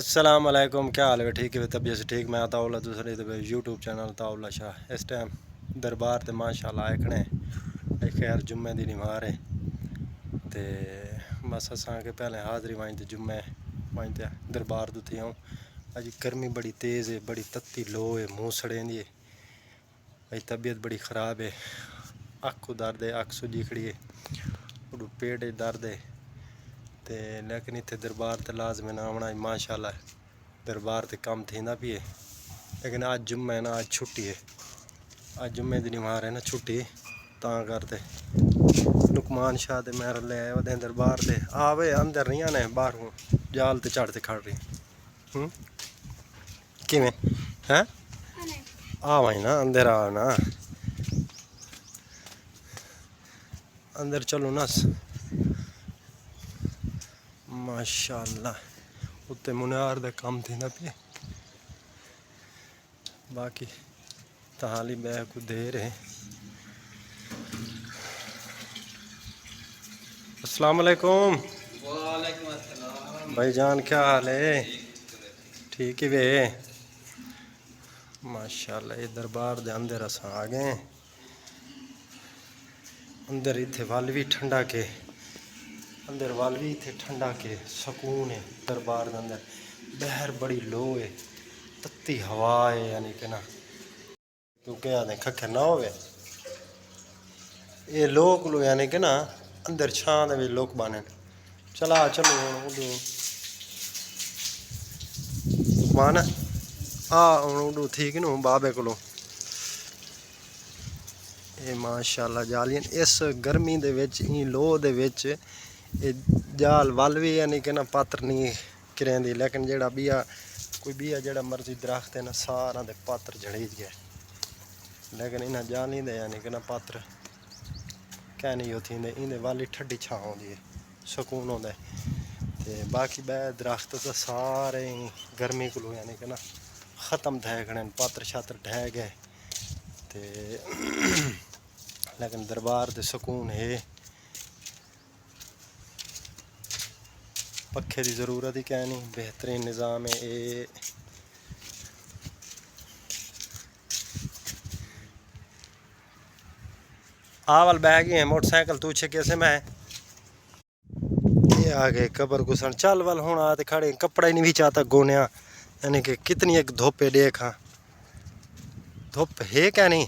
अस्सलाम वालेकुम, क्या हाल है? ठीक है, तबीयत से ठीक। मैं ताउला दूसरे यूट्यूब चैनल ताउला शाह। इस टाइम दरबार ते माशाल्लाह आए खड़े खैर जुम्मे दी नमाज है ते बस असा के पहले हाज़री वाइंते जुम्मे वाइंते दरबार तो थी आऊँ। अज गर्मी बड़ी तेज़ है, बड़ी तत्ती लो है, मुँह सड़े दी है, अज तबीयत बड़ी ख़राब है, अख दर्द है, अख सुजी खड़ी है, पेट दर्द है ते लेकिन इतने दरबार ते लाजमी ना आना माशाल्लाह। दरबार ते कम थींदा भी है, लेकिन आज जुम्मे है ना, आज छुट्टी है, आज जुम्मे दी नमाज है ना, छुट्टी तां करते लुकमान शाह ते मेरे ले आए वह दरबार ते आवे अंदर नहीं आने, बाहरों जाल ते चढ़ते खड़ रही किमें हैं आ भाई ना अंदर आ ना, अंदर चलो ना माशाल्लाह। उत्ते मुनार दे काम थी ना पे बाकी ताली बैग को देर है। अस्सलाम वालेकुम। वालेकुम अस्सलाम भाईजान, क्या हाल है? ठीक है वे माशाल्लाह। ये दरबार दे अंदर अस आ गए। अंदर इतने वल भी ठंडा के, अंदर वल भी इतने ठंडा के सुकून है दरबार के अंदर। बहर बड़ी लो है, तत्ती हवा है, यानी कि ना तू क्या आदे खखे ना होवे ये लोग लो, यानी कि ना अंदर छां दे लोग बने। चला चलो उडू मान आ उडू ठीक नु बाबे को ये माशाल्लाह जालियन इस गर्मी दे विच ई लो दे विच ये जाल वल भी यानी कि ना पात्र नहीं करेंदी, लेकिन जेड़ा बिया कोई बिया जेड़ा मर्जी दरख्त है ना सारा दे पात्र झड़ीज गए, लेकिन इन्हें जाली दे यानी कि ना पात्र क्या नहीं होती इंदे वाली ठंडी छां होंदी है, सुकून होंदा है। ते बाकी बे दरख्त तो सारे गर्मी को यानी कि ना ख़त्म थे खड़े, पात्र शात्र ढह गए ते लेकिन दरबार दे सुकून है। पखे की ज़रूरत ही क्या नहीं, बेहतरीन निज़ाम है ये। आवल बैग ही है मोटरसाइकिल तू छे कैसे मैं ये आ गए कबर घुसन चल वाल हूँ आते खड़े कपड़ा ही नहीं भी चाहता गोनिया, यानी कि कितनी एक धोपे देख। हाँ धुप है क्या नहीं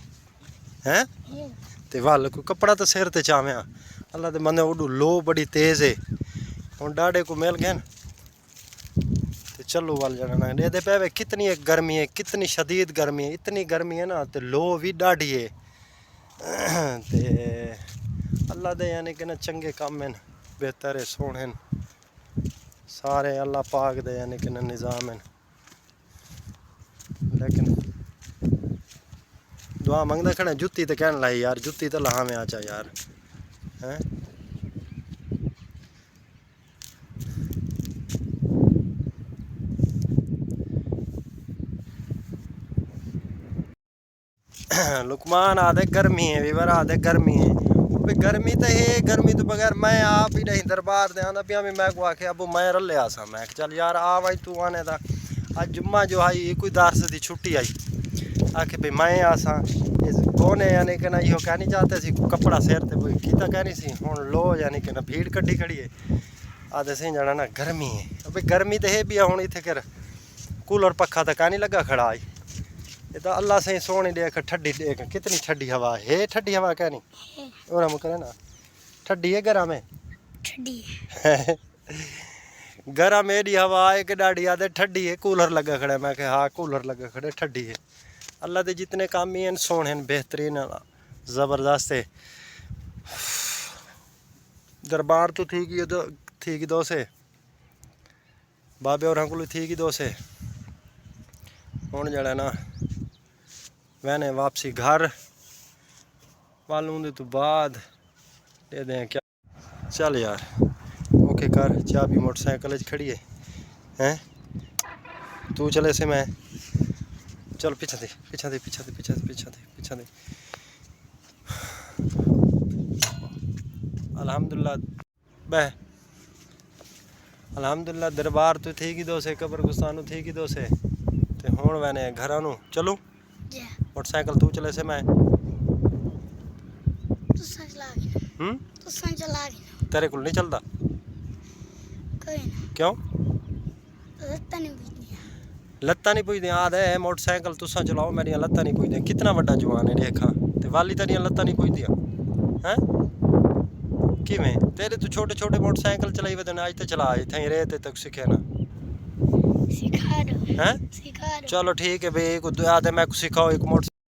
है ते वाल को कपड़ा तो सिर ते चाव्या अल्लाह दे बंदे उडू लो बड़ी तेज़ है। हूँ डाडे को मिल गए तो चलो वाल जाना दे पे कितनी एक गर्मी है, कितनी शदीद गर्मी है, इतनी गर्मी है ना तो लो भी डाढ़ी है ते अल्लाह दे यानी कि ना चंगे काम हैं, बेहतर है, सोहने हैं सारे अल्लाह पाक दे यानी कि ना निज़ाम हैं। लेकिन दुआ मंगदा खड़े जुत्ती तो कहने लाई यार, जुत्ती तो लहा में आचा यार हैं। लुकमान आदे गर्मी है, विवर आदे गर्मी है, भी गर्मी तो है, गर्मी तो बगैर मैं आप ही नहीं दरबार दे आंदा पिया भी मैं को आखे अबू मैं रले आसा, मैं चल यार आ भाई तू आने दा आज जुम्मा जो आई कोई दारस दी छुट्टी आई आखे भाई मैं आसा कौन है यानी कि ना यो कहनी चाहते सी कपड़ा सिर ते कोई कीता कहनी सी हुन लो यानी कि ना भीड़ कड्डी खड़ी है आदे से जाना ना गर्मी है। भाई गर्मी तो है भी हुन इत्थे कर कूलर पक्खा तो कहनी लगा खड़ा आई ये तो अल्लाह से सोहनी देख ठंडी देख कितनी ठंडी हवा है, ठंडी हवा क्या नहीं और हम करे ना ठंडी है गरम है ठंडी गरम एडी हवा है कि डाड़ी आदे ठंडी है, कूलर लगा खड़े मैं कि हाँ कूलर लगा खड़े ठंडी है। अल्लाह के जितने काम ही हैं सोहने हैं, बेहतरीन ज़बरदस्त है। दरबार तो थी कि दो से बाबे और को थी कि दो से हूँ जड़ा ना मैंने वापसी घर वालों तो बाद दे दें क्या चल यार ओके कर चाबी मोटरसाइकिल खड़ी है हैं तू चले से मैं चल पीछा दे पीछा दे पीछा दे पीछा दे पीछा दे पीछा दे अल्हम्दुलिल्लाह बह ਅਲਹਮਦੁਲਿਲਾ ਦਰਬਾਰ ਤੋਂ ਠੀਕ ਹੀ ਦੋਸੇ ਕਬਰਸਤਾਨ ਨੂੰ ਠੀਕ ਹੀ ਦੋਸੇ ਤੇ ਹੁਣ ਮੈਨੇ ਘਰਾਂ ਨੂੰ ਚਲੂ ਜੀ ਮੋਟਰਸਾਈਕਲ ਤੂੰ ਚਲੇ ਸੇ ਮੈਂ ਤੁਸੀਂ ਚਲਾ ਗਏ ਹੂੰ ਤੁਸੀਂ ਚਲਾ ਗਏ ਤੇਰੇ ਕੋਲ ਨਹੀਂ ਚੱਲਦਾ ਕੋਈ ਨਾ ਕਿਉਂ ਲੱਤਾਂ ਨਹੀਂ ਬੁਝਦੀਆਂ ਲੱਤਾਂ ਨਹੀਂ ਪੁੱਜਦੀਆਂ ਆਦੇ ਮੋਟਰਸਾਈਕਲ ਤੁਸੀਂ ਚਲਾਓ ਮੇਰੀਆਂ ਲੱਤਾਂ ਨਹੀਂ ਪੁੱਜਦੀਆਂ ਕਿਤਨਾ ਵੱਡਾ ਜਵਾਨ ਹੈ ਦੇਖਾਂ ਤੇ ਵਾਲੀ ਤੇਰੀਆਂ ਲੱਤਾਂ ਨਹੀਂ ਪੁੱਜਦੀਆਂ ਹੈ ਕਿਵੇਂ ਤੇਰੇ ਤੂੰ ਛੋਟੇ ਛੋਟੇ ਮੋਟਰਸਾਈਕਲ ਚਲਾਈ ਵੇ ਅੱਜ ਤੇ ਚਲਾ ਇੱਥੇ ਰੇ ਤੇ ਤੱਕ ਸਿੱਖਿਆ ਨਾ ਸਿਖਾ ਦੋ ਹੈ ਸਿਖਾ ਦੋ चलो ठीक है भाई आते मैं सिखाओ एक मोटर